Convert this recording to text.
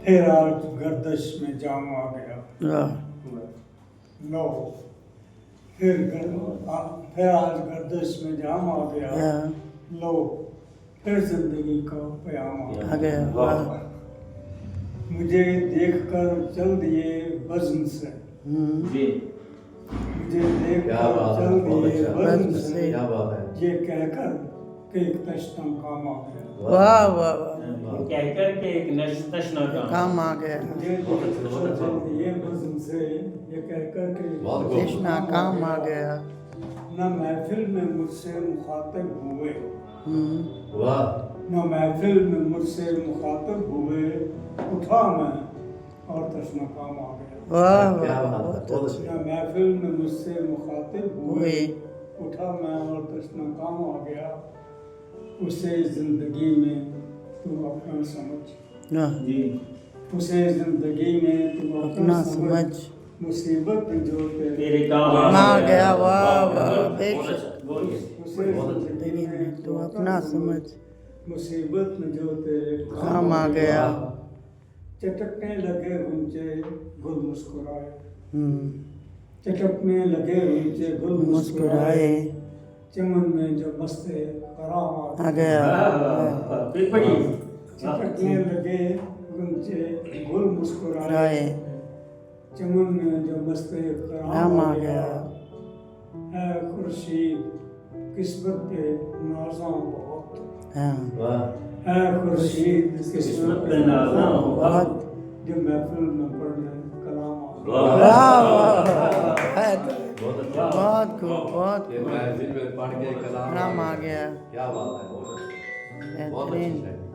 फिर आज गर्दश में जाम आ गया। वाह लो फिर आज गर्दश में जाम आ गया। हाँ, लो फिर जिंदगी का प्याम आ गया। वाह मुझे देखकर चल दिए वज़न से। जी मुझे देखकर क्या बात है, चल बहुत दिए अच्छा। वज़न से। से। क्या बात है। ये कहकर कि एक तश्तम काम आ गया। वाह वाह वाह, कहकर के एक तशना काम आ गया। मुझे बहुत अच्छा, बहुत अच्छा। चल दिए वज़न से। ये कहकर कि बहुत खूब। कृष्णा काम आ गया। न महफिल में मुझसे मुखातिब हुए। वाह न महफिल में मुझसे मुखातिब हुए। उठा मैं और तश्ना काम आ गया। वाह क्या वाह, बात है, बहुत बहुत अच्छा। न महफिल में मुझसे मुखातिब हुए। हुए। उठा मैं और तश्ना काम आ गया। उसे जिंदगी में तू अपना समझ। वाह, जी उसे जिंदगी में तू अपना समझ। मुसीबत जो तेरे काम आ गया। वाह वाह, बहुत बेशक। अच्छा, बोलिए। उसे जिंदगी में तू अपना समझ, मुसीबत में जो तेरे काम आ गया। चटकने लगे गुंचे गुल मुस्कुराए। हम्म, चटकने लगे गुंचे गुल मुस्कुराए। चमन में जो मस्ते कराम आ गया। फिर पढ़िए। चटकने लगे गुंचे गुल मुस्कुराए। राय चमन में जो मस्ते राम कराम आ गया। है खुर्शीद किस्मत पे नाज़ा बहुत। हाँ, वाह है खुर्शीद किस्मत पे नाज़ा बहुत। जो महफिल में पढ़ने कलाम आ वाह वाह वाह, बहुत अच्छा। बहुत खूब, बहुत ये खूब। महफिल में पढ़ के कलाम राम आ गया। क्या बात है, बहुत अच्छा, बहुत बेहतरीन। अच्छा है।